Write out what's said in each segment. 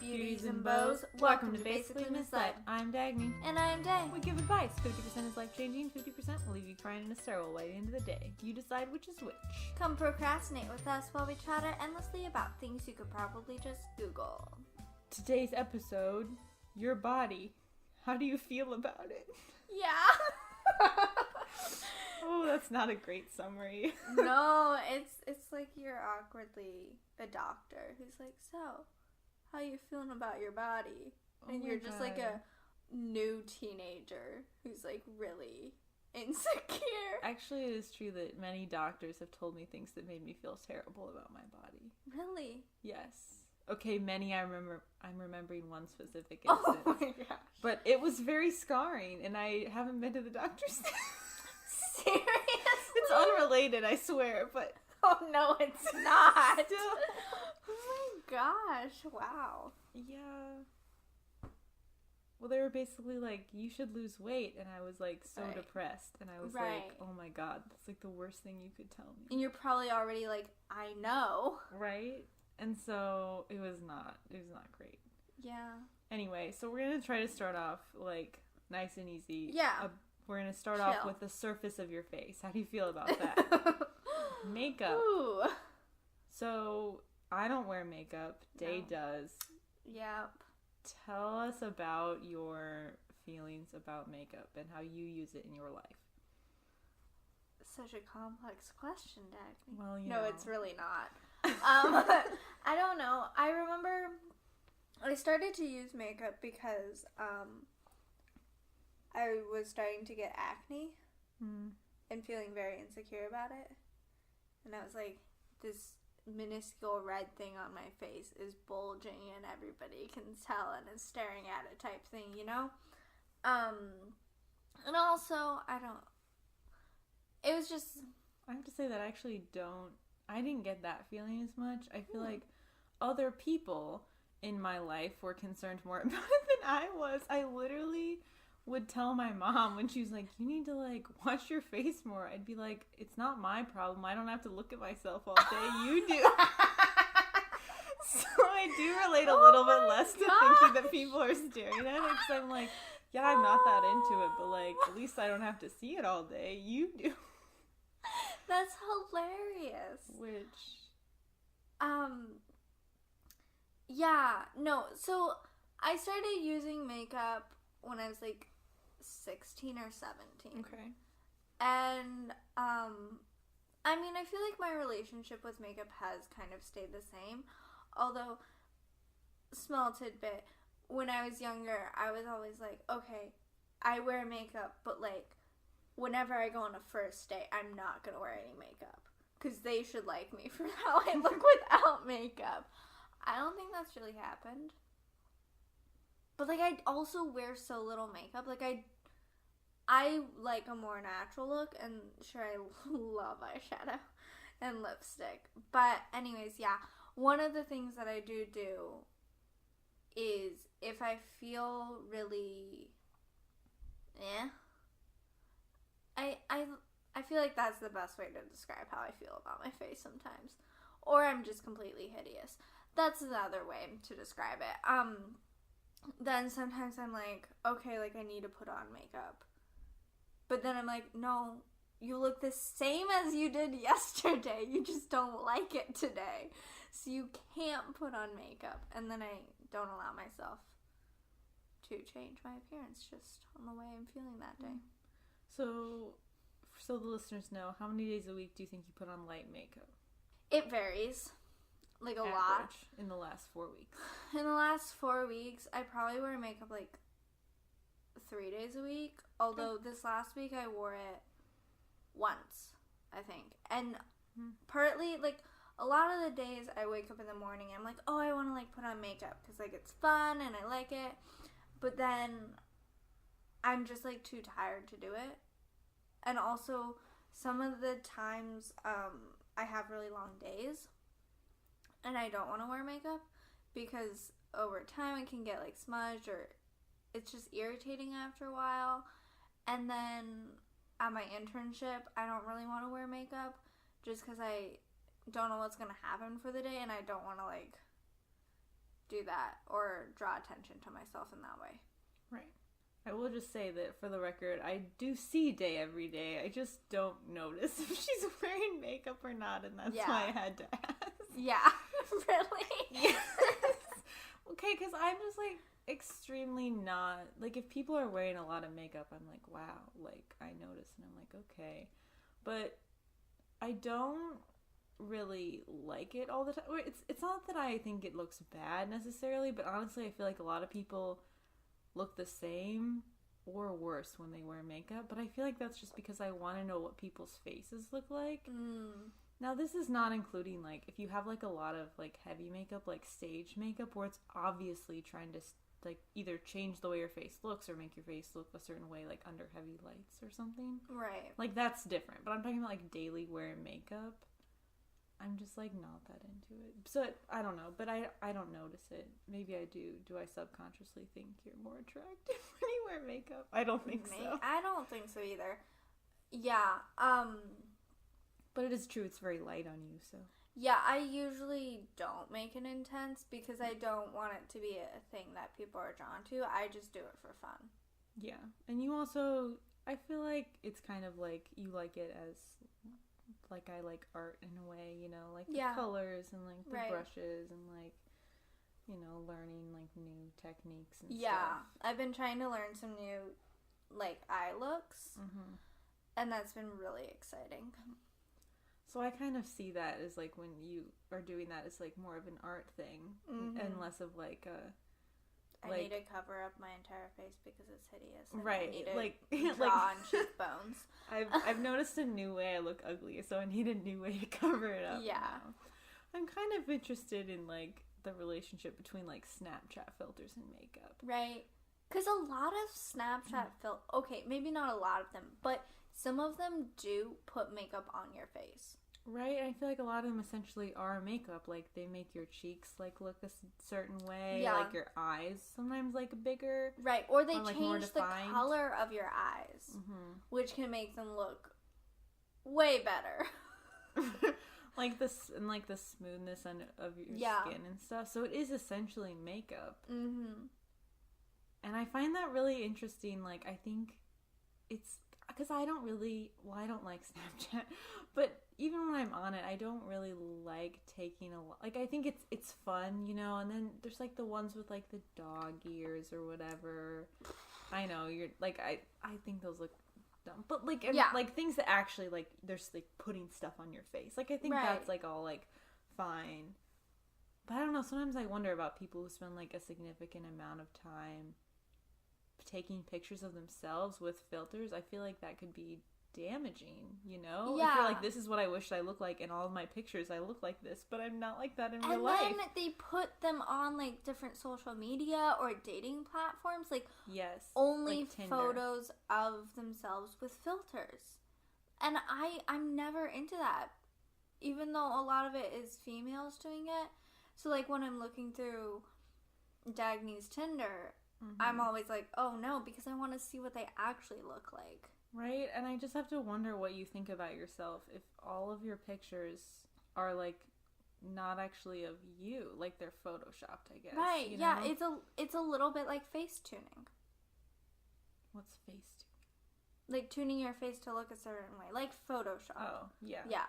beauties and bows. Welcome to Basically Misled. I'm Dagny. And I'm Day. We give advice. 50% is life-changing, 50% will leave you crying in a stairwell by the end of the day. You decide which is which. Come procrastinate with us while we chatter endlessly about things you could probably just Google. Today's episode, your body. How do you feel about it? Yeah. Oh, that's not a great summary. No, it's like you're awkwardly a doctor who's like, so, how you feeling about your body? And you're just like a new teenager who's like really insecure. Actually, it is true that many doctors have told me things that made me feel terrible about my body. Really? Yes. Okay, many I'm remembering one specific instance. Oh my gosh. But it was very scarring, and I haven't been to the doctor's. Seriously? It's unrelated, I swear, but... Oh, no, it's not. Still. Oh my gosh, wow. Yeah. Well, they were basically like, you should lose weight, and I was like so depressed, and I was like, oh my god, that's like the worst thing you could tell me. And you're probably already like, I know. Right? And so it was not great. Yeah. Anyway, so we're going to try to start off like nice and easy. Yeah. We're going to start off with the surface of your face. How do you feel about that? Makeup. Ooh. So, I don't wear makeup. Day does. Yep. Tell us about your feelings about makeup and how you use it in your life. Such a complex question, Dagny. Well, No, it's really not. I don't know. I remember I started to use makeup because I was starting to get acne and feeling very insecure about it. And I was like, this minuscule red thing on my face is bulging and everybody can tell and is staring at it type thing, you know? And also, it was just... I have to say that I didn't get that feeling as much. I feel like other people in my life were concerned more about it than I was. I literally would tell my mom when she was like, you need to like wash your face more. I'd be like, it's not my problem. I don't have to look at myself all day. You do. So I do relate a little bit less to thinking that people are staring at it, because I'm like, yeah, I'm not that into it, but like, at least I don't have to see it all day. You do. That's hilarious. Which? Yeah, no, so I started using makeup when I was like 16 or 17. Okay. And, I mean, I feel like my relationship with makeup has kind of stayed the same. Although, small tidbit, when I was younger, I was always like, okay, I wear makeup, but like, whenever I go on a first date, I'm not going to wear any makeup. Because they should like me for how I look without makeup. I don't think that's really happened. But, like, I also wear so little makeup. Like, I like a more natural look. And sure, I love eyeshadow and lipstick. But anyways, yeah. One of the things that I do is if I feel really I feel like that's the best way to describe how I feel about my face sometimes. Or I'm just completely hideous. That's another way to describe it. Then sometimes I'm like, okay, like I need to put on makeup. But then I'm like, no, you look the same as you did yesterday. You just don't like it today. So you can't put on makeup. And then I don't allow myself to change my appearance just on the way I'm feeling that day. So the listeners know, how many days a week do you think you put on light makeup? It varies. Like a lot. In the last 4 weeks. In the last 4 weeks, I probably wear makeup like 3 days a week. Although this last week I wore it once, I think. And partly, like, a lot of the days I wake up in the morning, I'm like, oh, I want to like put on makeup because like it's fun and I like it. But then I'm just like too tired to do it. And also, some of the times I have really long days and I don't want to wear makeup because over time it can get like smudged or it's just irritating after a while. And then at my internship, I don't really want to wear makeup just because I don't know what's going to happen for the day and I don't want to like do that or draw attention to myself in that way. Right. I will just say that, for the record, I do see Day every day. I just don't notice if she's wearing makeup or not, and that's why I had to ask. Yeah, really? Yes. Okay, because I'm just, like, extremely not... Like, if people are wearing a lot of makeup, I'm like, wow. Like, I notice, and I'm like, okay. But I don't really like it all the time. It's not that I think it looks bad, necessarily, but honestly, I feel like a lot of people look the same or worse when they wear makeup, but I feel like that's just because I want to know what people's faces look like. Now, this is not including, like, if you have, like, a lot of, like, heavy makeup, like stage makeup, where it's obviously trying to, like, either change the way your face looks or make your face look a certain way, like, under heavy lights or something. Right. Like, that's different, but I'm talking about, like, daily wear makeup. I'm just, like, not that into it. So, I don't know, but I don't notice it. Maybe I do. Do I subconsciously think you're more attractive when you wear makeup? I don't think so. I don't think so either. Yeah, But it is true, it's very light on you, so. Yeah, I usually don't make it intense because I don't want it to be a thing that people are drawn to. I just do it for fun. Yeah, and you also, I feel like it's kind of like you like it as... like I like art in a way, you know, like the colors and like the brushes and like, you know, learning like new techniques and stuff. Yeah, I've been trying to learn some new like eye looks, and that's been really exciting. So I kind of see that as like when you are doing that, it's like more of an art thing and less of like a... I need to cover up my entire face because it's hideous. And right. I need to like, draw on cheekbones. I've noticed a new way I look ugly, so I need a new way to cover it up. Yeah. Now. I'm kind of interested in, like, the relationship between, like, Snapchat filters and makeup. Right. Because a lot of Snapchat okay, maybe not a lot of them, but some of them do put makeup on your face. Right, I feel like a lot of them essentially are makeup. Like, they make your cheeks, like, look a certain way. Yeah. Like, your eyes sometimes, like, bigger. Right, or they change the color of your eyes, which can make them look way better. like, the smoothness of your skin and stuff. So it is essentially makeup. And I find that really interesting. Like, I think it's... because I don't like Snapchat, but even when I'm on it, I don't really like taking a lot. Like, I think it's fun, you know, and then there's, like, the ones with, like, the dog ears or whatever. I know, you're, like, I think those look dumb. But, like, like, things that actually, like, there's, like, putting stuff on your face. Like, I think that's, like, all, like, fine. But I don't know, sometimes I wonder about people who spend, like, a significant amount of time taking pictures of themselves with filters. I feel like that could be damaging, you know? Yeah. If you're like, this is what I wish I looked like in all of my pictures, I look like this, but I'm not like that in real life. And then they put them on, like, different social media or dating platforms, like, only like photos of themselves with filters. And I'm never into that, even though a lot of it is females doing it. So, like, when I'm looking through Dagny's Tinder, I'm always like, oh no, because I want to see what they actually look like. Right? And I just have to wonder what you think about yourself if all of your pictures are, like, not actually of you. Like, they're photoshopped, I guess. Right, you yeah. know? It's a little bit like face tuning. What's face tuning? Like, tuning your face to look a certain way. Like Photoshop. Oh, yeah. Yeah.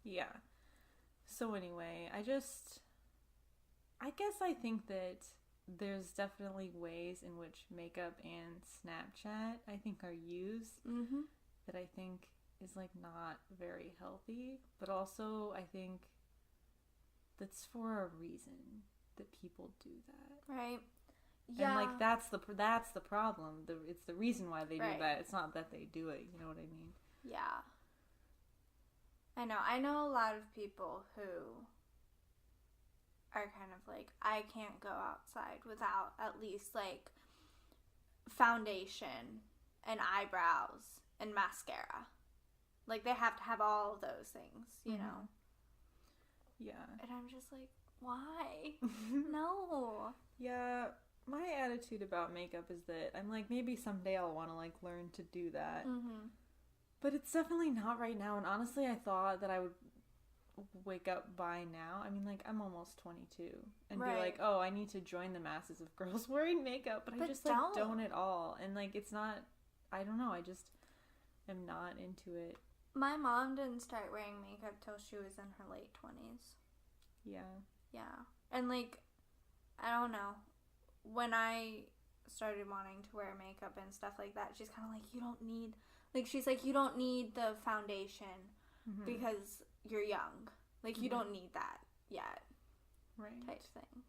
Yeah. So anyway, I guess I think that there's definitely ways in which makeup and Snapchat, I think, are used that I think is, like, not very healthy. But also, I think that's for a reason that people do that. Right. Yeah. And, like, that's the problem. It's the reason why they do that. It's not that they do it. You know what I mean? Yeah. I know a lot of people who are kind of like, I can't go outside without at least, like, foundation and eyebrows and mascara. Like, they have to have all of those things, you know? Yeah. And I'm just like, why? No. Yeah, my attitude about makeup is that I'm like, maybe someday I'll want to, like, learn to do that. But it's definitely not right now. And honestly, I thought that I would wake up by now. I mean, like, I'm almost 22 and Right. be like, oh, I need to join the masses of girls wearing makeup, but I just, like, don't at all. And, like, it's not, I don't know, I just am not into it. My mom didn't start wearing makeup till she was in her late 20s. Yeah. Yeah. And, like, I don't know. When I started wanting to wear makeup and stuff like that, she's kind of like, you don't need, like, she's like, you don't need the foundation because you're young. Like, you don't need that yet. Right. Type thing.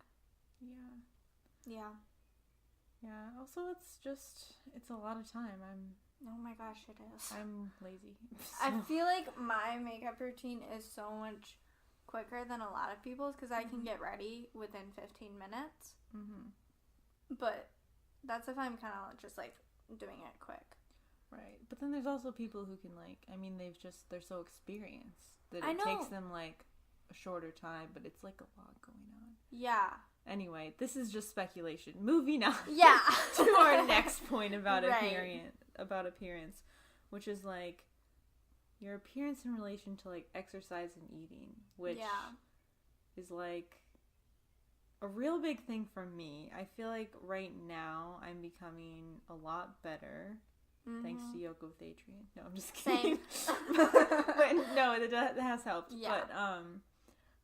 Yeah. Yeah. Yeah. Also, it's a lot of time. Oh my gosh, it is. I'm lazy. I feel like my makeup routine is so much quicker than a lot of people's because I can get ready within 15 minutes. But that's if I'm kind of just, like, doing it quick. Right. But then there's also people who can, like, I mean, they're so experienced that I it know. takes them, like, a shorter time, but it's, like, a lot going on. Yeah. Anyway, this is just speculation. Moving on. Yeah. To our next point about Right. appearance, which is, like, your appearance in relation to, like, exercise and eating, which is, like, a real big thing for me. I feel like right now I'm becoming a lot better. Thanks to yoga with Adrian. No, I'm just kidding. But no, that has helped. Yeah. But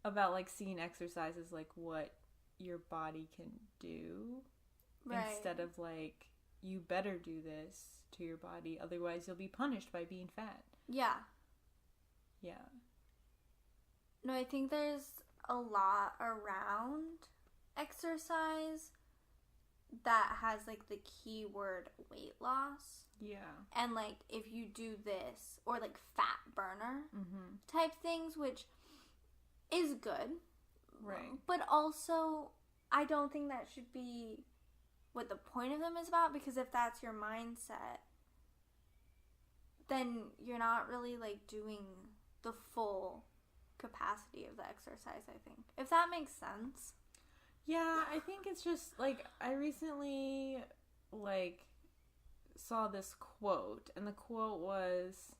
about, like, seeing exercise as, like, what your body can do. Right. Instead of, like, you better do this to your body, otherwise you'll be punished by being fat. Yeah. Yeah. No, I think there's a lot around exercise that has, like, the keyword weight loss. Yeah. And, like, if you do this, or, like, fat burner type things, which is good. Right. But also, I don't think that should be what the point of them is about, because if that's your mindset, then you're not really, like, doing the full capacity of the exercise, I think. If that makes sense. Yeah, I think it's just, like, I recently, like, saw this quote, and the quote was,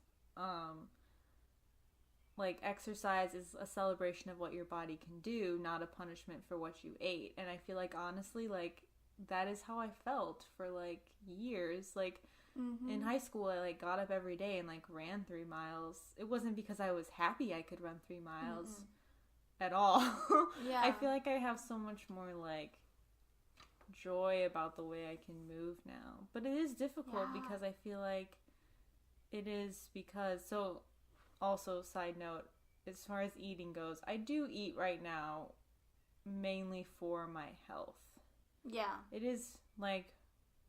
like, exercise is a celebration of what your body can do, not a punishment for what you ate. And I feel like, honestly, like, that is how I felt for, like, years. Like, in high school, I, like, got up every day and, like, ran 3 miles. It wasn't because I was happy I could run 3 miles at all. Yeah. I feel like I have so much more, like, joy about the way I can move now. But it is difficult because I feel like it is because, so, also, side note, as far as eating goes, I do eat right now mainly for my health. Yeah. It is, like,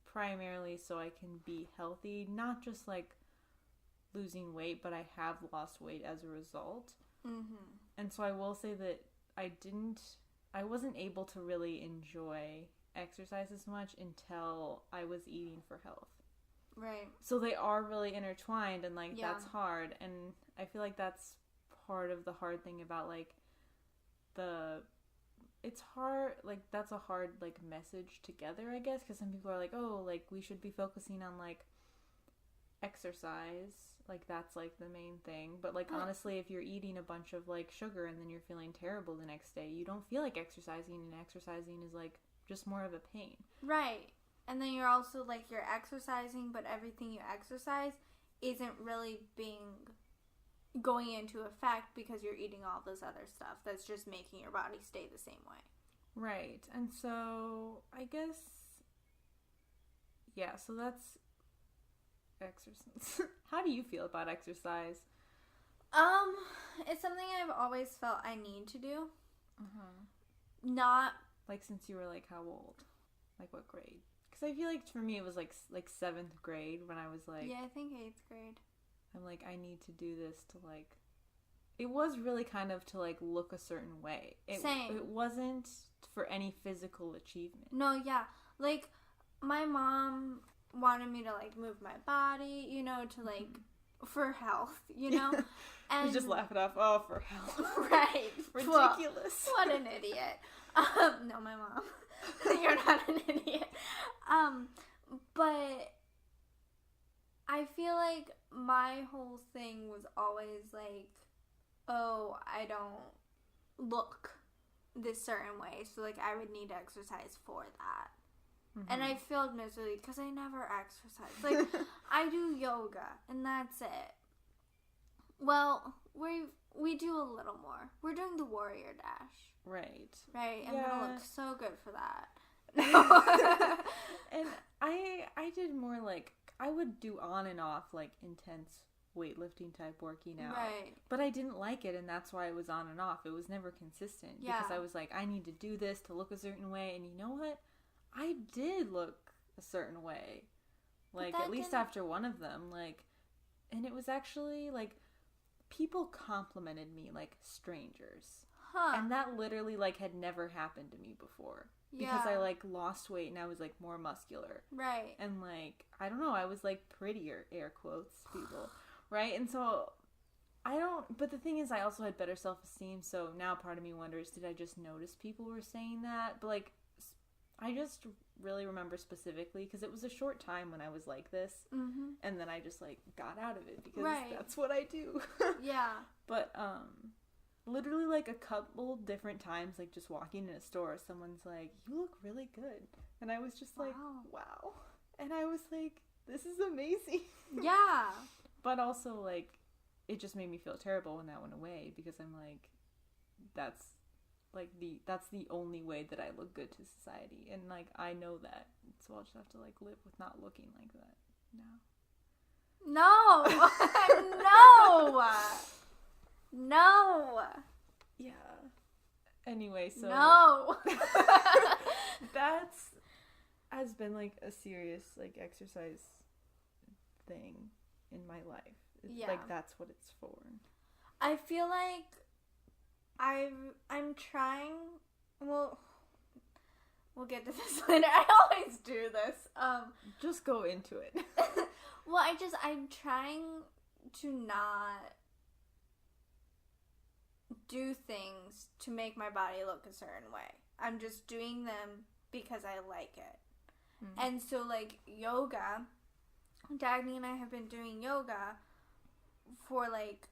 primarily so I can be healthy, not just, like, losing weight, but I have lost weight as a result. And so I will say that I wasn't able to really enjoy exercise as much until I was eating for health. Right. So they are really intertwined, and, like, that's hard. And I feel like that's part of the hard thing about, like, it's hard, like, that's a hard, like, message together, I guess, because some people are like, oh, like, we should be focusing on, like, exercise, like, that's, like, the main thing. But, like, honestly, if you're eating a bunch of, like, sugar and then you're feeling terrible the next day, you don't feel like exercising, and exercising is, like, just more of a pain. Right. And then you're also, like, you're exercising, but everything you exercise isn't really going into effect because you're eating all this other stuff that's just making your body stay the same way. Right. And so, I guess, yeah, so that's exercise. How do you feel about exercise? It's something I've always felt I need to do. Not... Like, since you were, like, how old? Like, what grade? Because I feel like, for me, it was, like 7th grade when I was, like... Yeah, I think 8th grade. I'm like, I need to do this to, like... It was really kind of to, like, look a certain way. Same. It wasn't for any physical achievement. No, yeah. Like, my mom wanted me to, like, move my body, you know, to, like, for health, you know? And we just laugh it off. Oh, for health. Right. Ridiculous. Well, what an idiot. No, my mom. You're not an idiot. But I feel like my whole thing was always like, oh, I don't look this certain way, so, like, I would need to exercise for that. Mm-hmm. And I failed miserably because I never exercise. Like, I do yoga, and that's it. Well, we do a little more. We're doing the warrior dash. Right. Right? I'm gonna look so good for that. And I did more, like, I would do on and off, like, intense weightlifting type working out. Right. But I didn't like it, and that's why it was on and off. It was never consistent. Yeah. Because I was like, I need to do this to look a certain way. And you know what? I did look a certain way. Like, at least after one of them. Like, and it was actually, like, people complimented me like strangers. Huh. And that literally, like, had never happened to me before. Because I, like, lost weight and I was, like, more muscular. Right. And, like, I don't know, I was, like, prettier, air quotes, people. Right? And so, but the thing is, I also had better self-esteem, so now part of me wonders, did I just notice people were saying that? But, like, I just really remember specifically, because it was a short time when I was like this, mm-hmm. and then I just, like, got out of it, because that's what I do. Yeah. But, literally, like, a couple different times, like, just walking in a store, someone's like, you look really good. And I was just like, wow. And I was like, this is amazing. Yeah. But also, like, it just made me feel terrible when that went away, because I'm like, that's the only way that I look good to society. And, like, I know that. So I'll just have to, like, live with not looking like that now. No! No! Yeah. Anyway, so... No! That's has been, like, a serious, like, exercise thing in my life. It's like, that's what it's for. I feel like I'm trying... Well, we'll get to this later. I always do this. Just go into it. Well, I'm trying to not do things to make my body look a certain way. I'm just doing them because I like it. Mm-hmm. And so, like, yoga, Dagny and I have been doing yoga for, like,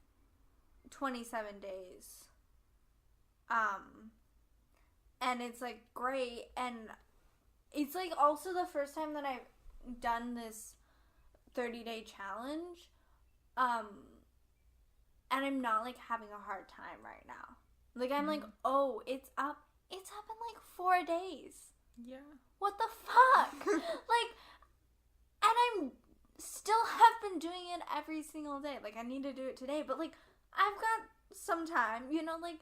27 days. And it's, like, great. And it's, like, also the first time that I've done this 30-day challenge. And I'm not, like, having a hard time right now. Like, I'm like, oh, it's up in, like, 4 days. Yeah. What the fuck? Like, and I'm still have been doing it every single day. Like, I need to do it today. But, like, I've got some time, you know, like,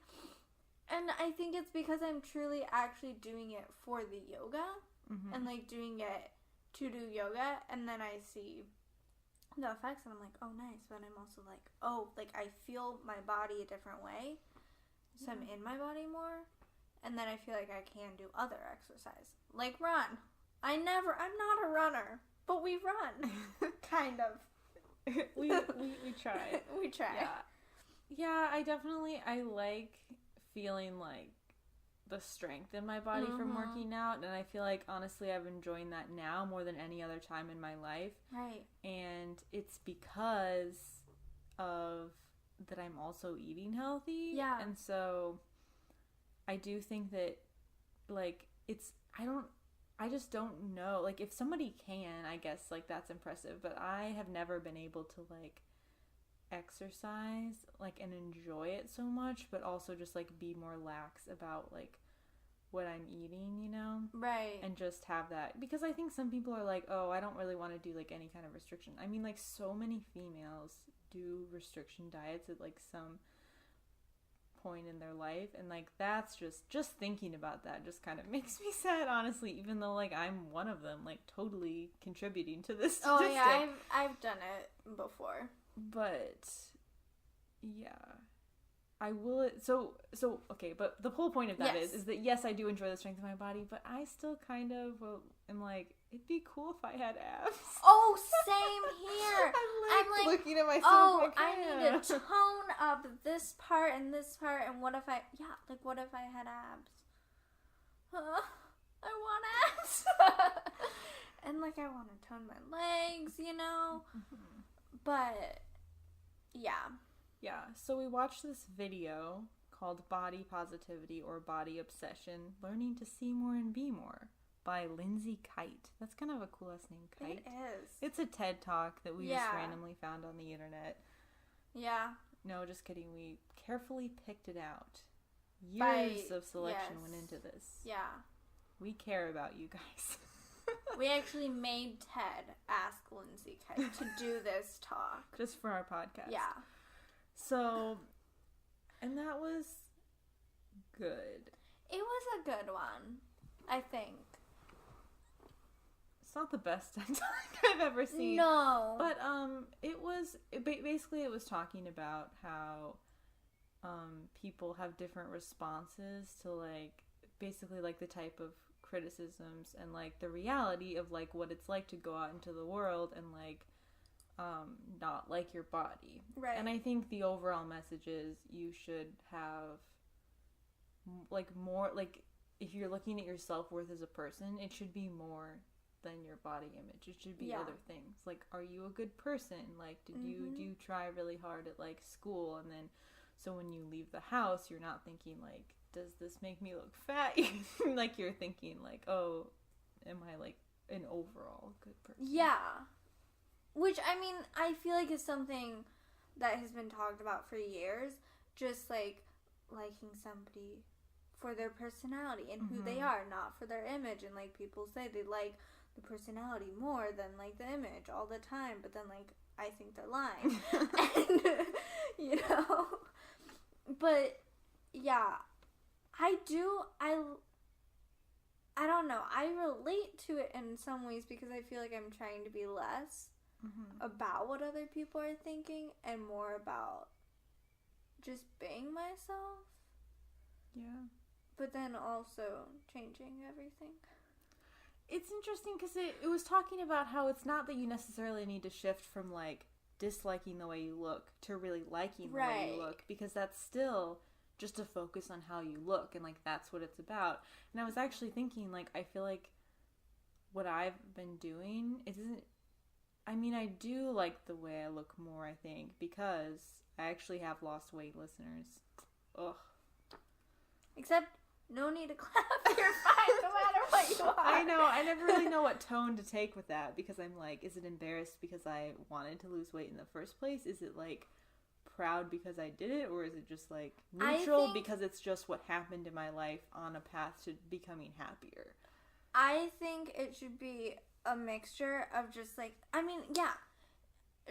and I think it's because I'm truly actually doing it for the yoga. Mm-hmm. And, like, doing it to do yoga. And then I see the effects and I'm like, oh, nice. But I'm also like, oh, like, I feel my body a different way. So I'm in my body more. And then I feel like I can do other exercise. Like run. I'm not a runner, but we run. Kind of. we try. We try. Yeah, I like feeling like the strength in my body from working out, and I feel like honestly I've enjoying that now more than any other time in my life. Right. And it's because of that I'm also eating healthy. Yeah. And so I do think that, like, I just don't know. Like, if somebody can, I guess, like, that's impressive. But I have never been able to, like, exercise, like, and enjoy it so much, but also just, like, be more lax about, like, what I'm eating, you know? Right. And just have that. Because I think some people are like, oh, I don't really want to do, like, any kind of restriction. I mean, like, so many females do restriction diets at, like, some point in their life, and, like, that's just thinking about that just kind of makes me sad, honestly, even though, like, I'm one of them, like, totally contributing to this statistic. Oh yeah, I've done it before, but yeah, I will. So okay, but the whole point of that is that yes, I do enjoy the strength of my body, but I still kind of am like, it'd be cool if I had abs. Oh, same here. I'm like looking at myself. Oh, like, I need to tone up this part, and what if I had abs? I want abs. And, like, I want to tone my legs, you know? Mm-hmm. But, yeah. Yeah, so we watched this video called Body Positivity or Body Obsession, Learning to See More and Be More by Lindsay Kite. That's kind of a cool last name, Kite. It is. It's a TED Talk that we just randomly found on the internet. Yeah. No, just kidding. We carefully picked it out. Years of selection went into this. Yeah. We care about you guys. We actually made Ted ask Lindsay Kite to do this talk. Just for our podcast. Yeah. So, and that was good. It was a good one, I think. It's not the best TED Talk I've ever seen. No. But, basically it was talking about how, people have different responses to, like, basically, like, the type of criticisms and, like, the reality of, like, what it's like to go out into the world and, like, not like your body. Right. And I think the overall message is you should have, like, more, like, if you're looking at your self-worth as a person, it should be more than your body image. It should be other things. Like, are you a good person? Like, do you try really hard at, like, school? And then, so when you leave the house, you're not thinking, like, does this make me look fat? Like, you're thinking, like, oh, am I, like, an overall good person? Yeah. Which, I mean, I feel like is something that has been talked about for years. Just, like, liking somebody for their personality and who they are, not for their image. And, like, people say they like the personality more than, like, the image all the time. But then, like, I think they're lying. And, you know? But, yeah. I don't know. I relate to it in some ways because I feel like I'm trying to be less about what other people are thinking and more about just being myself. Yeah. But then also changing everything. It's interesting because it was talking about how it's not that you necessarily need to shift from, like, disliking the way you look to really liking the way you look, because that's still just a focus on how you look, and, like, that's what it's about. And I was actually thinking, like, I feel like what I've been doing isn't, I mean, I do like the way I look more, I think, because I actually have lost weight, listeners. Ugh. Except, no need to clap. You're fine no matter what you are. I know. I never really know what tone to take with that, because I'm like, is it embarrassed because I wanted to lose weight in the first place? Is it, like, proud because I did it, or is it just, like, neutral because it's just what happened in my life on a path to becoming happier? I think it should be a mixture of just, like, I mean, yeah,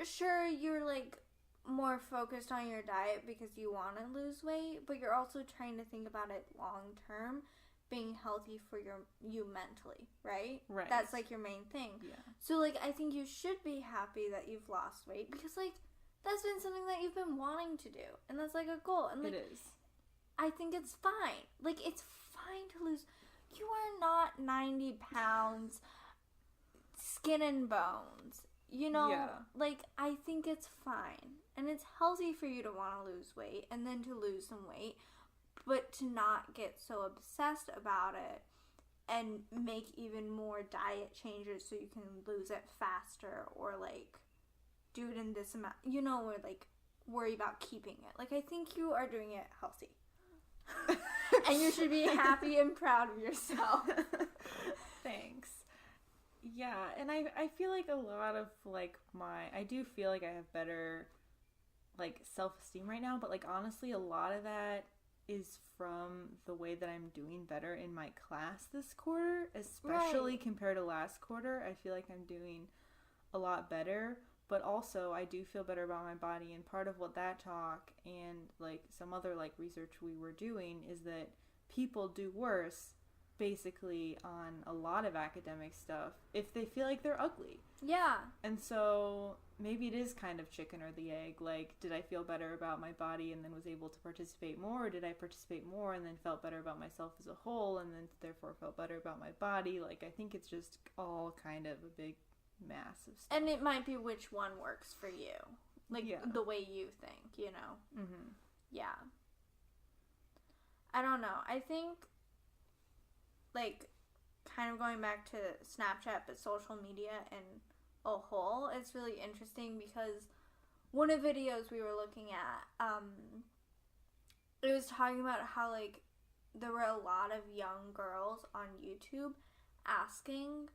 sure, you're, like, more focused on your diet because you want to lose weight, but you're also trying to think about it long term, being healthy for you mentally, right? Right. That's, like, your main thing. Yeah. So, like, I think you should be happy that you've lost weight because, like, that's been something that you've been wanting to do, and that's, like, a goal. And, like, it is. I think it's fine. Like, it's fine to lose. You are not 90 pounds, skin and bones. You know? Yeah. Like, I think it's fine. And it's healthy for you to want to lose weight, and then to lose some weight, but to not get so obsessed about it and make even more diet changes so you can lose it faster, or, like, do it in this amount, you know, or, like, worry about keeping it. Like, I think you are doing it healthy. And you should be happy and proud of yourself. Thanks. Yeah, and I feel like a lot of, like, I do feel like I have better, like, self-esteem right now, but, like, honestly, a lot of that is from the way that I'm doing better in my class this quarter, especially compared to last quarter. I feel like I'm doing a lot better, but also I do feel better about my body, and part of what that talk and, like, some other, like, research we were doing is that people do worse basically on a lot of academic stuff if they feel like they're ugly. Yeah. And so maybe it is kind of chicken or the egg. Like, did I feel better about my body and then was able to participate more, or did I participate more and then felt better about myself as a whole and then therefore felt better about my body? Like, I think it's just all kind of a big mass of stuff. And it might be which one works for you. Like, the way you think, you know? Mm-hmm. Yeah. I don't know. I think, like, kind of going back to Snapchat, but social media and a whole, it's really interesting because one of the videos we were looking at, it was talking about how, like, there were a lot of young girls on YouTube asking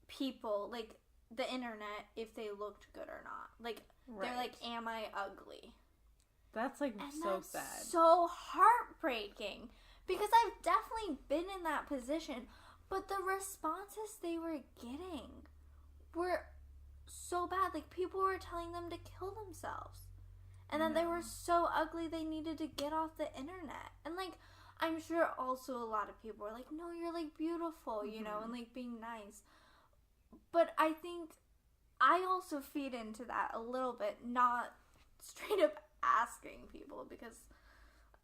people, like, the internet, if they looked good or not. Like, they're like, am I ugly? That's, like, and so that's sad. So heartbreaking. Because I've definitely been in that position. But the responses they were getting were so bad. Like, people were telling them to kill themselves. And then they were so ugly they needed to get off the internet. And, like, I'm sure also a lot of people were like, no, you're, like, beautiful, you know, and, like, being nice. But I think I also feed into that a little bit, not straight up asking people, because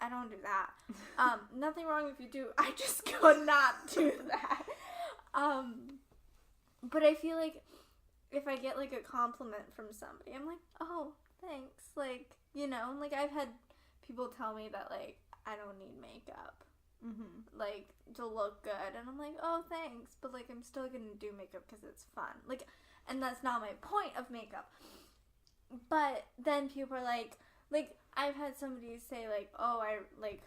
I don't do that. Nothing wrong if you do. I just could not do that. But I feel like if I get, like, a compliment from somebody, I'm like, oh, thanks. Like, you know, like, I've had people tell me that, like, I don't need makeup, like, to look good. And I'm like, oh, thanks. But, like, I'm still going to do makeup because it's fun. Like, and that's not my point of makeup. But then people are like, I've had somebody say, like, oh, I, like,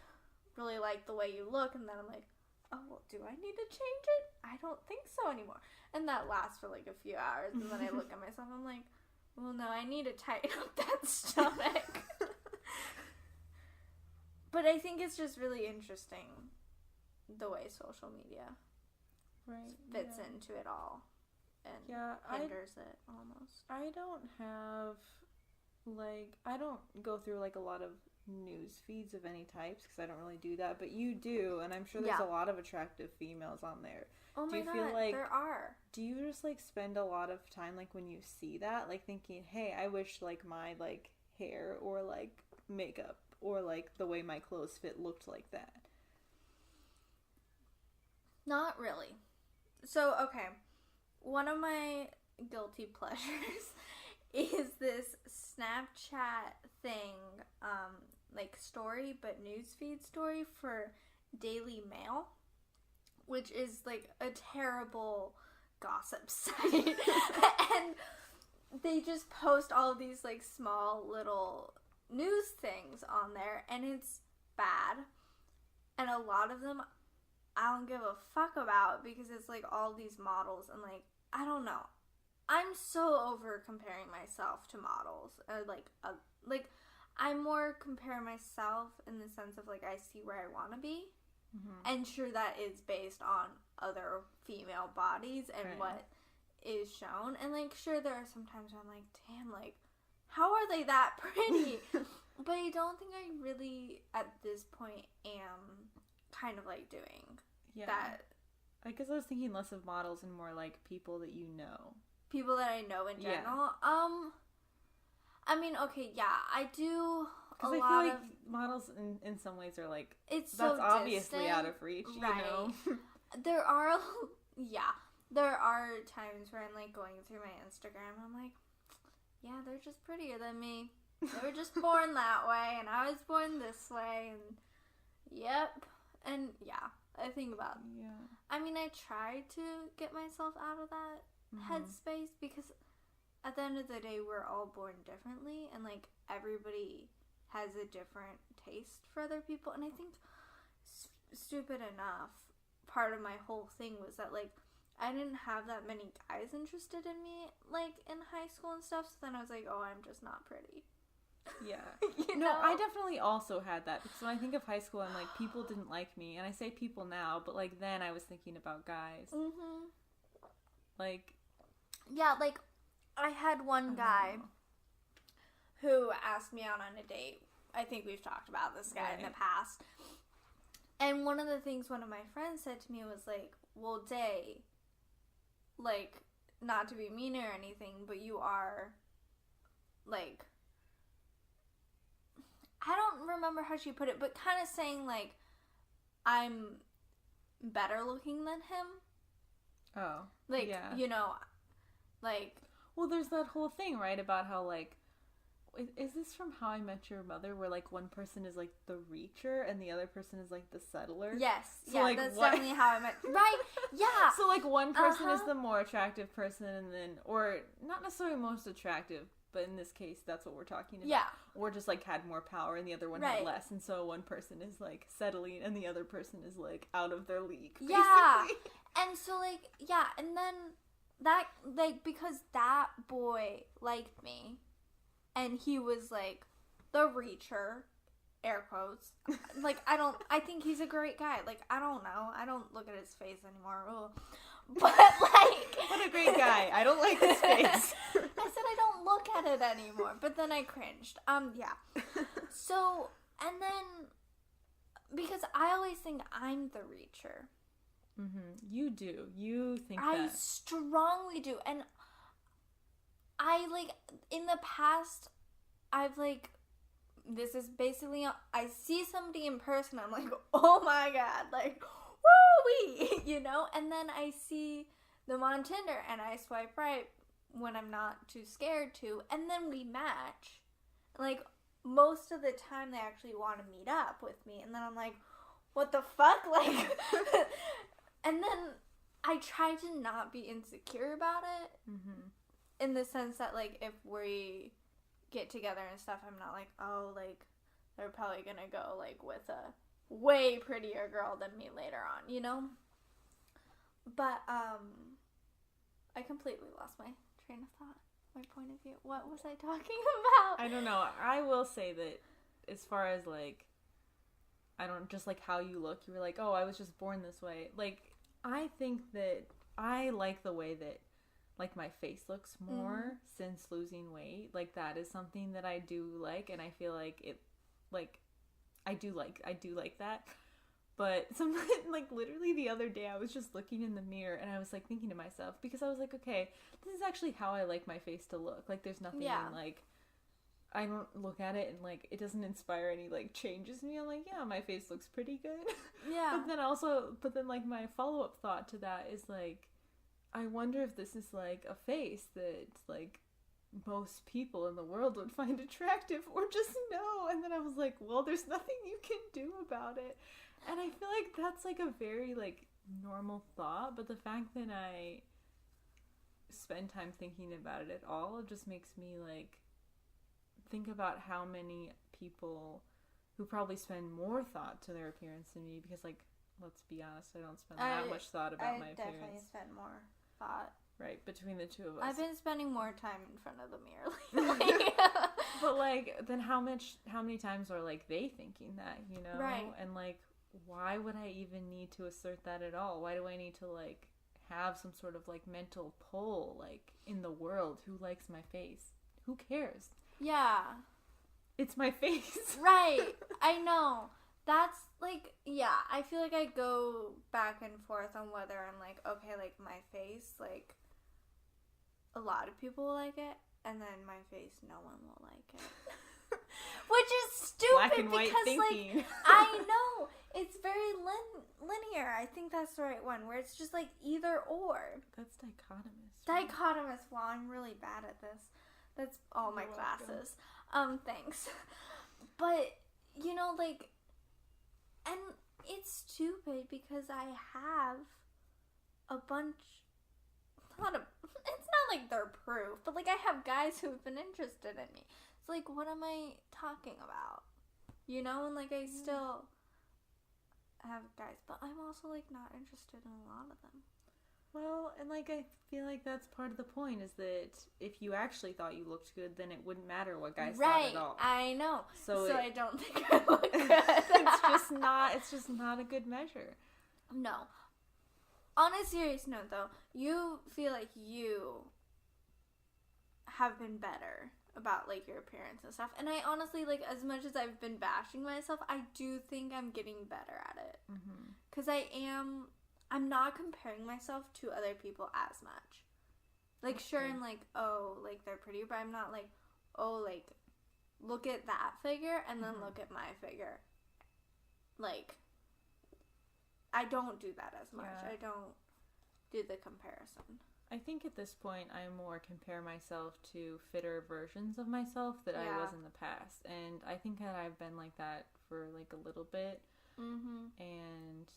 really like the way you look. And then I'm like, oh, well, do I need to change it? I don't think so anymore. And that lasts for, like, a few hours. And then I look at myself, I'm like, well, no, I need to tighten up that stomach. But I think it's just really interesting the way social media fits into it all and hinders it almost. I don't have, like, I don't go through, like, a lot of news feeds of any types because I don't really do that, but you do, and I'm sure there's a lot of attractive females on there. Oh my God, feel like, there are. Do you just, like, spend a lot of time, like, when you see that, like, thinking, hey, I wish, like, my, like, hair or, like, makeup or, like, the way my clothes fit looked like that? Not really. So, okay, one of my guilty pleasures is this Snapchat thing, like, story, but newsfeed story for Daily Mail, which is, like, a terrible gossip site. And they just post all of these, like, small little news things on there, and it's bad. And a lot of them I don't give a fuck about because it's, like, all these models, and, like, I don't know. I'm so over comparing myself to models. Or, like, I more compare myself in the sense of, like, I see where I want to be. And sure, that is based on other female bodies and what is shown. And, like, sure, there are some times where I'm like, damn, like, how are they that pretty? But I don't think I really, at this point, am kind of, like, doing that. I guess I was thinking less of models and more, like, people that you know. People that I know in general? I mean, okay, I do a lot of... Because I feel like models in some ways are, like... It's that's so obviously distant, out of reach, you know? There are... There are times where I'm, like, going through my Instagram and I'm like, yeah, they're just prettier than me. They were just born that way, and I was born this way, and yep. And, I think about I mean, I try to get myself out of that headspace, because at the end of the day, we're all born differently, and, like, everybody has a different taste for other people. And I think, stupid enough, part of my whole thing was that, like, I didn't have that many guys interested in me, like, in high school and stuff, so then I was like, oh, I'm just not pretty. Yeah. You no, know? I definitely also had that, because when I think of high school, I'm like, people didn't like me, and I say people now, but, like, then I was thinking about guys. Like... Yeah, like, I had one guy who asked me out on a date. I think we've talked about this guy in the past. And one of the things one of my friends said to me was, like, well, Day, like, not to be mean or anything, but you are, like... I don't remember how she put it, but kind of saying, like, I'm better looking than him. Oh. Like, you know, like... Well, there's that whole thing, right, about how, like... Is this from How I Met Your Mother, where, like, one person is, like, the reacher and the other person is, like, the settler? Yes. So, like, that's definitely How I Met... Right? Yeah. So, like, one person is the more attractive person, and then... Or, not necessarily most attractive, but in this case, that's what we're talking about. Yeah. Or just, like, had more power and the other one had less. And so one person is, like, settling and the other person is, like, out of their league, basically. Yeah. And so, like, yeah. And then that, like, because that boy liked me and he was, like, the reacher, air quotes. Like, I think he's a great guy. Like, I don't know. I don't look at his face anymore. Ugh. But, like... What a great guy. I don't like his face. I said I don't look at it anymore. But then I cringed. Yeah. So, and then... Because I always think I'm the reacher. Mm-hmm. You do. You think that. I strongly do. And I, like, in the past, I've, like... This is basically... I see somebody in person, I'm like, oh my god. Like... Woo-wee! You know? And then I see them on Tinder and I swipe right when I'm not too scared to. And then we match. Like, most of the time they actually want to meet up with me. And then I'm like, what the fuck? Like, and then I try to not be insecure about it. Mm-hmm. In the sense that, like, if we get together and stuff, I'm not like, oh, like, they're probably gonna go, like, with a way prettier girl than me later on, you know? But, I completely lost my train of thought, my point of view. What was I talking about? I don't know. I will say that as far as, like, I don't, just, like, how you look, you were like, oh, I was just born this way. Like, I think that I like the way that, like, my face looks more since losing weight. Like, that is something that I do like, and I feel like it, like, I do like that. But sometimes, like, literally the other day I was just looking in the mirror and I was, like, thinking to myself, because I was like, okay, this is actually how I like my face to look. Like, there's nothing in, like, I don't look at it and, like, it doesn't inspire any, like, changes in me. I'm like, yeah, my face looks pretty good. Yeah. But then, like, my follow-up thought to that is, like, I wonder if this is, like, a face that, like, most people in the world would find attractive or just no. And then I was like, well, there's nothing you can do about it. And I feel like that's, like, a very, like, normal thought, but the fact that I spend time thinking about it at all just makes me, like, think about how many people who probably spend more thought to their appearance than me, because, like, let's be honest, I don't spend that much thought about my appearance. I definitely spend more thought. Right, between the two of us. I've been spending more time in front of the mirror lately. But, like, then how many times are, like, they thinking that, you know? Right. And, like, why would I even need to assert that at all? Why do I need to, like, have some sort of, like, mental pull, like, in the world? Who likes my face? Who cares? Yeah. It's my face. Right. I know. That's, like, yeah, I feel like I go back and forth on whether I'm like, okay, like, my face, like, a lot of people will like it, and then my face, no one will like it. Which is stupid. Black and white because, thinking. like, I know. It's very linear. I think that's the right one, where it's just, like, either or. That's dichotomous. Right? Dichotomous. Wow, I'm really bad at this. That's all my classes. Thanks. But, you know, like, and it's stupid because I have a bunch, it's not like they're proof, but, like, I have guys who've been interested in me. It's like, what am I talking about? You know, and, like, I still have guys, but I'm also, like, not interested in a lot of them. Well, and, like, I feel like that's part of the point, is that if you actually thought you looked good, then it wouldn't matter what guys thought at all. I know. So I don't think I look good. It's just not a good measure. No. On a serious note, though, you feel like you have been better about, like, your appearance and stuff. And I honestly, like, as much as I've been bashing myself, I do think I'm getting better at it. Because I'm not comparing myself to other people as much. Like, okay. Sure, I'm like, oh, like, they're pretty, but I'm not like, oh, like, look at that figure and then look at my figure. Like, I don't do that as much. Yeah. I don't do the comparison. I think at this point I more compare myself to fitter versions of myself that I was in the past. And I think that I've been like that for, like, a little bit. And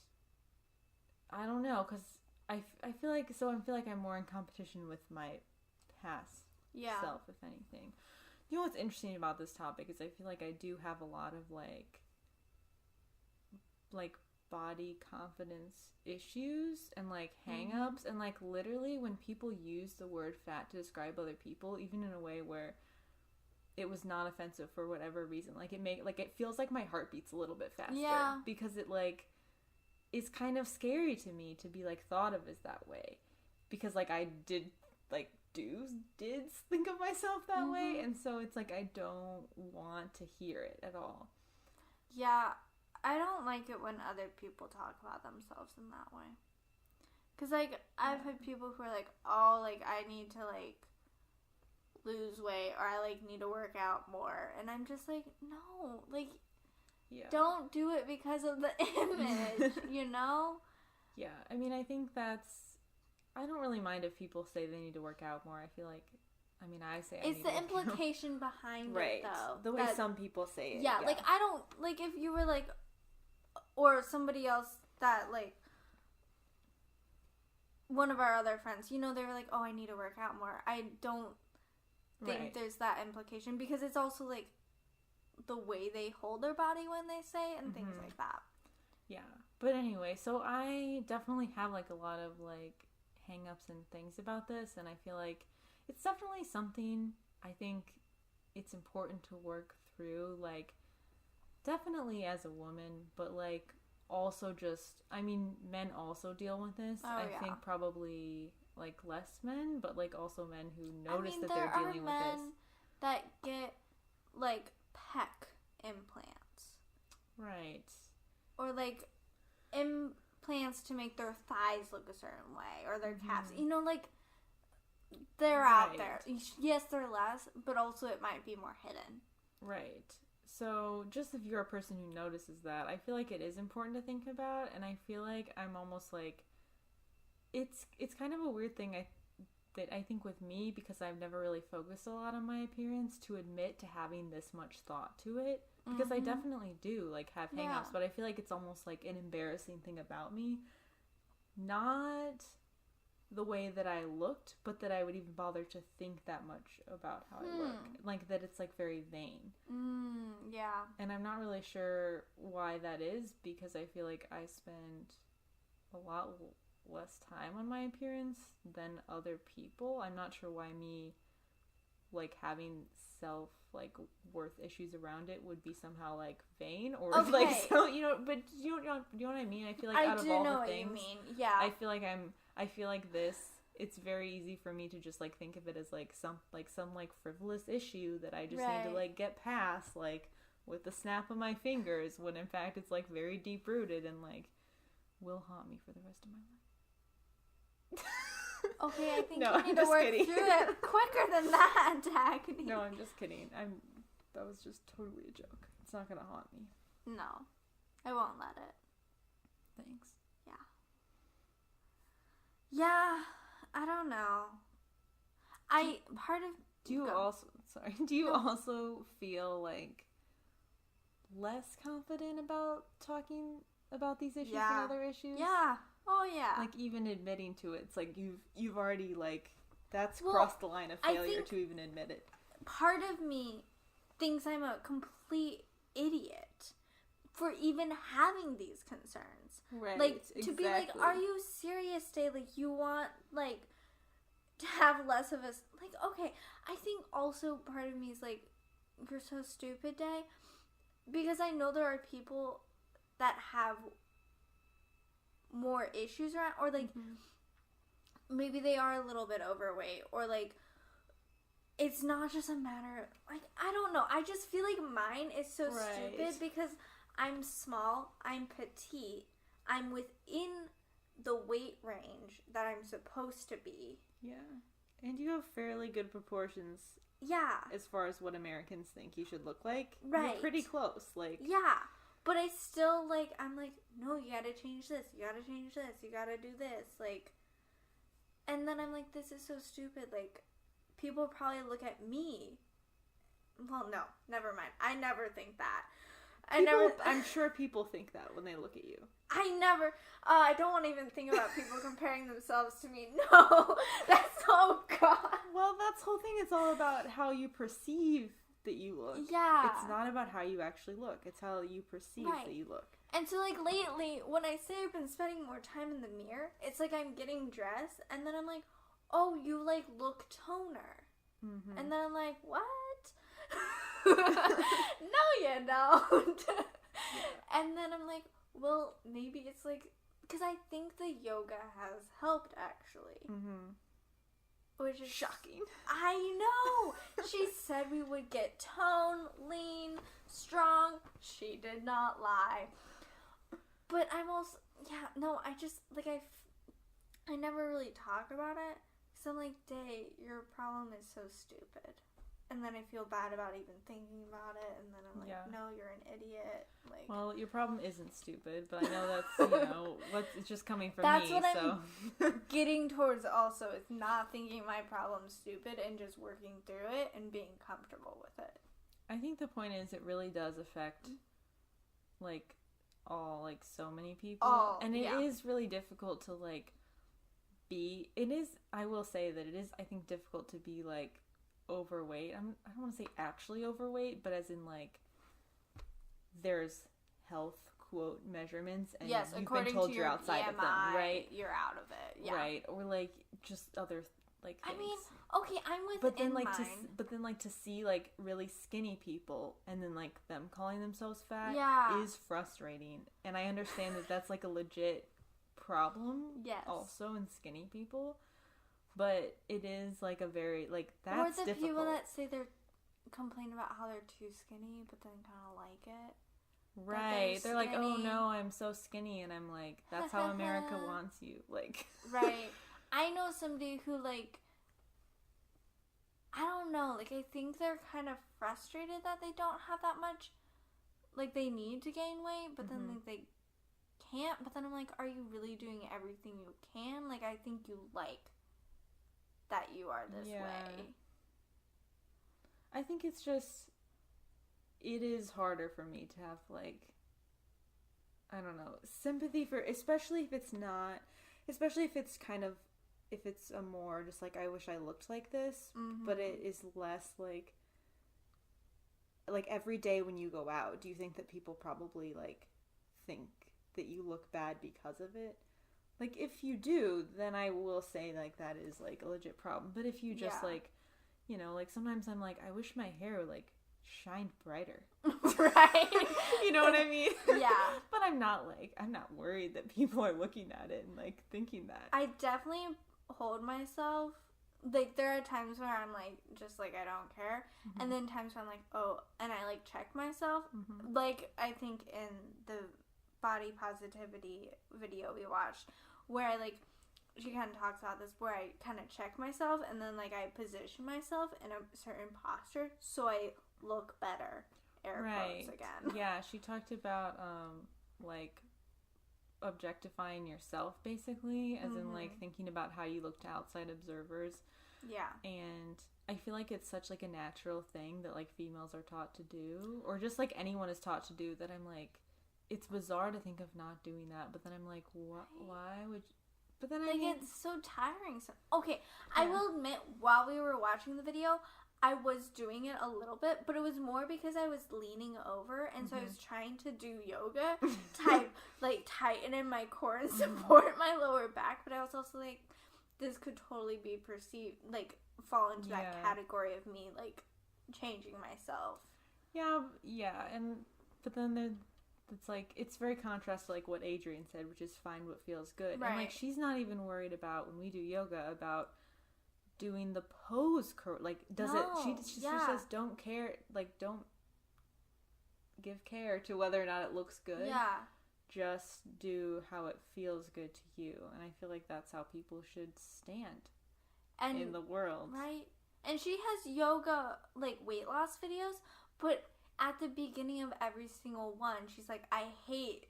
I don't know, because I feel like I'm more in competition with my past self, if anything. You know what's interesting about this topic is I feel like I do have a lot of like body confidence issues and like hang-ups, and like literally when people use the word fat to describe other people, even in a way where it was not offensive for whatever reason, like it feels like my heart beats a little bit faster, because it like is kind of scary to me to be like thought of as that way, because like I did think of myself that way, and so it's like I don't want to hear it at all. Yeah, I don't like it when other people talk about themselves in that way. Because, like, I've had people who are like, oh, like, I need to, like, lose weight, or I, like, need to work out more. And I'm just like, no, like, don't do it because of the image, you know? Yeah, I mean, I think I don't really mind if people say they need to work out more. I feel like, I mean, I say I it's need the to work implication behind right. it, though. The way some people say it. Yeah, like, I don't, like, if you were, like, or somebody else that, like, one of our other friends, you know, they were like, oh, I need to work out more. I don't think there's that implication, because it's also, like, the way they hold their body when they say it and things like that. Yeah. But anyway, so I definitely have, like, a lot of, like, hang-ups and things about this, and I feel like it's definitely something I think it's important to work through, like, definitely as a woman, but, like, also just, I mean, men also deal with this. I think probably, like, less men, but, like, also men who notice that they're dealing with this. There are men that get, like, pec implants. Right. Or, like, implants to make their thighs look a certain way, or their calves. You know, like, they're out there. Yes, they're less, but also it might be more hidden. Right. So, just if you're a person who notices that, I feel like it is important to think about, and I feel like I'm almost like, it's kind of a weird thing that I think with me, because I've never really focused a lot on my appearance, to admit to having this much thought to it, because I definitely do, like, have hang-ups, but I feel like it's almost like an embarrassing thing about me, not the way that I looked, but that I would even bother to think that much about how I look. Like, that it's, like, very vain. Yeah. And I'm not really sure why that is, because I feel like I spend a lot less time on my appearance than other people. I'm not sure why me, like, having self, like, worth issues around it would be somehow, like, vain, or, like, so, you know, but you know what I mean? I feel like out of all the things, yeah, I feel like this, it's very easy for me to just, like, think of it as, like, some frivolous issue that I just need to, like, get past, like, with the snap of my fingers, when in fact it's, like, very deep rooted and, like, will haunt me for the rest of my life. Okay, I think you need to work through it quicker than that, Dagny. No, I'm just kidding. That was just totally a joke. It's not gonna haunt me. No, I won't let it. Thanks. Yeah, I don't know. Do you also feel like less confident about talking about these issues and other issues? Yeah. Oh yeah. Like, even admitting to it, it's like you've already, like, that's crossed the line of failure to even admit it. Part of me thinks I'm a complete idiot for even having these concerns. Right. Like, to be like, are you serious, Day? Like, you want, like, to have less of us. Like, okay, I think also part of me is like, you're so stupid, Day. Because I know there are people that have more issues around, or, like, maybe they are a little bit overweight, or, like, it's not just a matter of, like, I don't know. I just feel like mine is so stupid because I'm small, I'm petite, I'm within the weight range that I'm supposed to be. Yeah. And you have fairly good proportions. Yeah. As far as what Americans think you should look like. Right. You're pretty close. Like. Yeah. But I still, like, I'm like, no, you gotta change this, you gotta change this, you gotta do this, like, and then I'm like, this is so stupid, like, people probably look at me, well, no, never mind, I never think that, I'm sure people think that when they look at you. I don't want to even think about people comparing themselves to me. No, that's, oh God. Well, that's the whole thing. It's all about how you perceive that you look. Yeah. It's not about how you actually look. It's how you perceive that you look. And so, like, lately, when I say I've been spending more time in the mirror, it's like I'm getting dressed, and then I'm like, oh, you, like, look toner. Mm-hmm. And then I'm like, what? No, you don't. Yeah. And then I'm like, well, maybe it's like, because I think the yoga has helped, actually. Mm-hmm. Which is shocking. I know. She said we would get tone, lean, strong. She did not lie. But I'm also, I just, like, I never really talk about it. So I'm like, Day, your problem is so stupid. And then I feel bad about even thinking about it. And then I'm like, no, you're an idiot. Like, well, your problem isn't stupid, but I know that's, it's just coming from that's me. That's what I'm getting towards also, is not thinking my problem's stupid and just working through it and being comfortable with it. I think the point is it really does affect, like, so many people. And it is really difficult to, like, I will say that it is, I think, difficult to be, like, overweight. I don't want to say actually overweight, but as in, like, there's health quote measurements, and you've been told you're outside BMI, of them, right? You're out of it, right? Or, like, just other, like, things. I mean, okay, I'm within mine. But then, to see, like, really skinny people and then, like, them calling themselves fat is frustrating. And I understand that that's, like, a legit problem also in skinny people. But it is, like, a very, like, that's difficult. Or the people that say they're complain about how they're too skinny, but then kind of like it. Right. They're like, oh, no, I'm so skinny. And I'm like, that's how America wants you. Like. Right. I know somebody who, like, I don't know, like, I think they're kind of frustrated that they don't have that much, like, they need to gain weight, but then, like, they can't. But then I'm like, are you really doing everything you can? Like, I think you like that you are this way. I think it's just, it is harder for me to have, like, I don't know, sympathy for, especially if it's kind of, if it's a more just like, I wish I looked like this, but it is less like every day when you go out, do you think that people probably, like, think that you look bad because of it? Like, if you do, then I will say, like, that is, like, a legit problem. But if you just, like, you know, like, sometimes I'm like, I wish my hair, like, shined brighter. Right. You know what I mean? Yeah. But I'm not worried that people are looking at it and, like, thinking that. I definitely hold myself, like, there are times where I'm, like, just, like, I don't care. And then times where I'm like, oh, and I, like, check myself. Like, I think in the body positivity video we watched, where I, like, she kind of talks about this, where I kind of check myself and then, like, I position myself in a certain posture so I look better, air quotes again. Yeah, she talked about like, objectifying yourself, basically, as in, like, thinking about how you look to outside observers. Yeah. And I feel like it's such, like, a natural thing that, like, females are taught to do, or just, like, anyone is taught to do, that I'm like, it's bizarre to think of not doing that, but then I'm like, what? Why would you? But then it's so tiring. So, okay, I will admit, while we were watching the video, I was doing it a little bit, but it was more because I was leaning over, and so I was trying to do yoga, tighten in my core and support my lower back, but I was also like, this could totally be perceived, like, fall into that category of me, like, changing myself. But then it's like, it's very contrast to, like, what Adrienne said, which is find what feels good. Right. And, like, she's not even worried about, when we do yoga, about doing the pose like, she says don't care, like, don't give care to whether or not it looks good. Just do how it feels good to you. And I feel like that's how people should stand in the world. Right. And she has yoga, like, weight loss videos, but at the beginning of every single one, she's like, I hate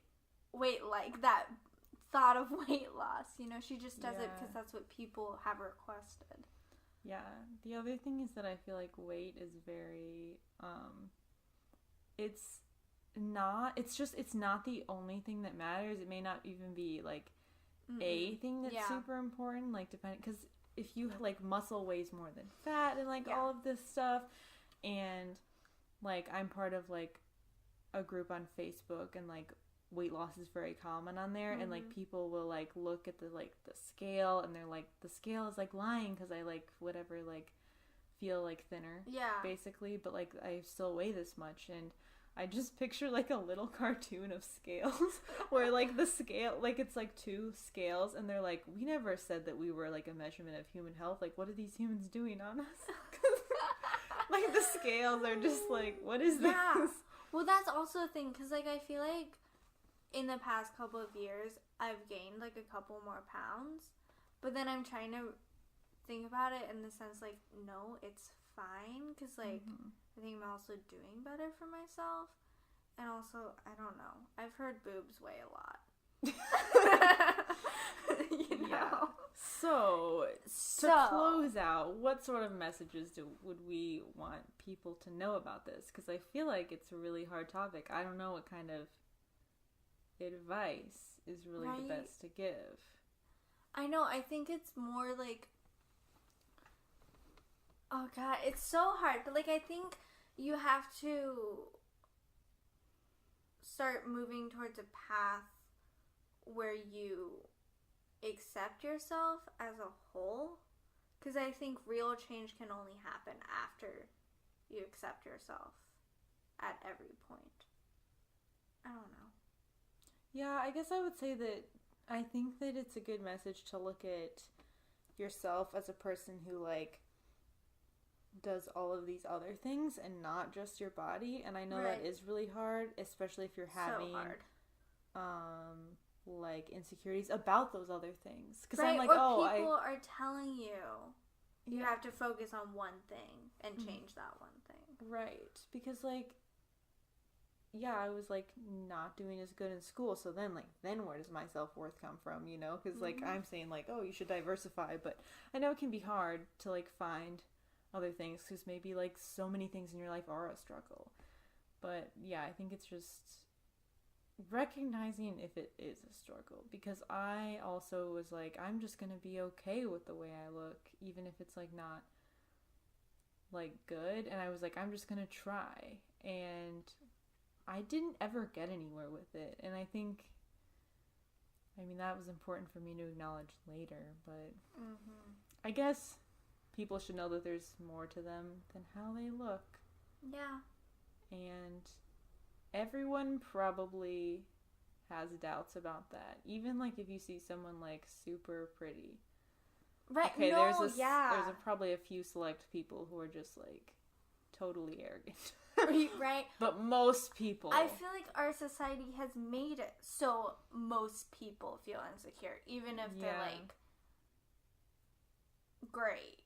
like, that thought of weight loss. You know, she just does it because that's what people have requested. Yeah. The other thing is that I feel like weight is very, it's it's not the only thing that matters. It may not even be like a thing that's super important, like depending, because if you like muscle weighs more than fat and like all of this stuff, and like I'm part of like a group on Facebook, and like weight loss is very common on there, and like people will like look at the scale, and they're like, the scale is like lying because I like whatever like feel like thinner, basically, but like I still weigh this much. And I just picture like a little cartoon of scales where like the scale, like it's like two scales, and they're like, we never said that we were like a measurement of human health. Like, what are these humans doing on us? Like the scales are just like, what is this? Well, that's also the thing, because like I feel like in the past couple of years I've gained like a couple more pounds, but then I'm trying to think about it in the sense like, no, it's fine, because like I think I'm also doing better for myself, and also I don't know, I've heard boobs weigh a lot. You know? Yeah. So to close out, what sort of messages would we want people to know about this? Because I feel like it's a really hard topic. I don't know what kind of advice is really the best to give. I know. I think it's more like, oh god, it's so hard. But like I think you have to start moving towards a path where you accept yourself as a whole, because I think real change can only happen after you accept yourself at every point. I don't know. Yeah, I guess I would say that I think that it's a good message to look at yourself as a person who like does all of these other things and not just your body. And I know that is really hard, especially if you're having like insecurities about those other things, because I'm like, or people are telling you have to focus on one thing and change that one thing, right? Because like, I was like not doing as good in school, so then where does my self-worth come from, you know? Because like I'm saying like, oh, you should diversify, but I know it can be hard to like find other things, because maybe like so many things in your life are a struggle. But yeah, I think it's just recognizing if it is a struggle, because I also was like, I'm just gonna be okay with the way I look, even if it's like not like good, and I was like, I'm just gonna try, and I didn't ever get anywhere with it. And I think, I mean, that was important for me to acknowledge later, but I guess people should know that there's more to them than how they look. Yeah. And everyone probably has doubts about that. Even like if you see someone like super pretty. Right. Okay, there's probably a few select people who are just like totally arrogant. Right. But most people, I feel like our society has made it so most people feel insecure, even if they're like great.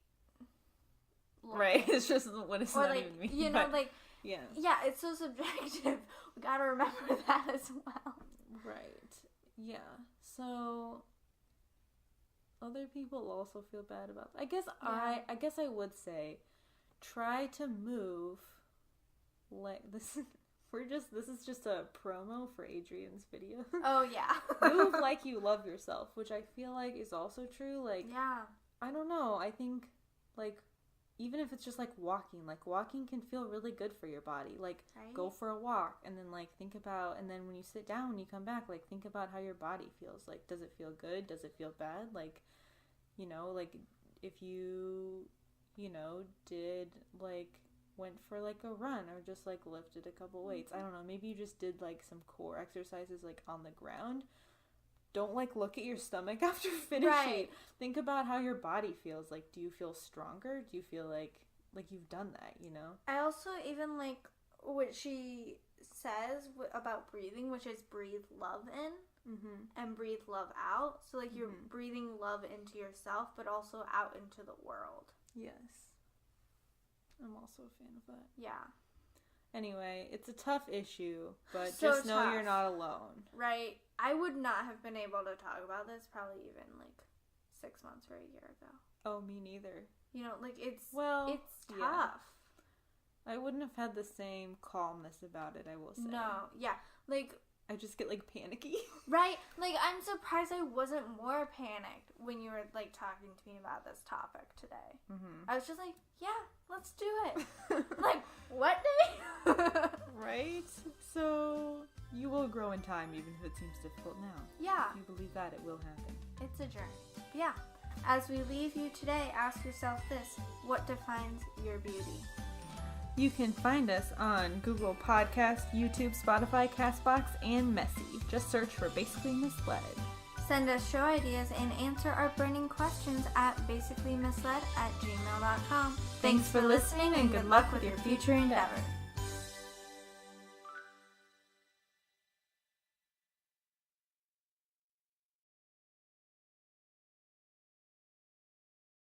Right. It's just what it's not even mean. You know, like it's so subjective. We gotta remember that as well. Right. Yeah. So other people also feel bad about that. I guess I would say try to move like this. This is just a promo for Adrian's video. Oh yeah. Move like you love yourself, which I feel like is also true. Like, I don't know. I think like even if it's just like walking can feel really good for your body. Like go for a walk, and then like think about, and then when you sit down, when you come back, like think about how your body feels. Like, does it feel good? Does it feel bad? Like, you know, like if you know, went for like a run, or just like lifted a couple weights. I don't know, maybe you just did like some core exercises like on the ground. Don't like look at your stomach after finishing. Right. Think about how your body feels. Like, do you feel stronger? Do you feel like you've done that, you know? I also even like what she says about breathing, which is breathe love in and breathe love out. So like you're breathing love into yourself, but also out into the world. Yes. I'm also a fan of that. Yeah. Anyway, it's a tough issue, but so just know you're not alone. Right. I would not have been able to talk about this probably even like 6 months or a year ago. Oh, me neither. You know, like it's tough. Yeah. I wouldn't have had the same calmness about it, I will say. No, yeah. Like, I just get, like, panicky. Right? Like, I'm surprised I wasn't more panicked when you were, like, talking to me about this topic today. Mm-hmm. I was just like, yeah, let's do it. Like, what day? Right? So, you will grow in time, even if it seems difficult now. Yeah. If you believe that, it will happen. It's a journey. But yeah. As we leave you today, ask yourself this. What defines your beauty? You can find us on Google Podcast, YouTube, Spotify, CastBox, and Messy. Just search for Basically Misled. Send us show ideas and answer our burning questions at basicallymisled@gmail.com. Thanks for listening and good luck with your future endeavor.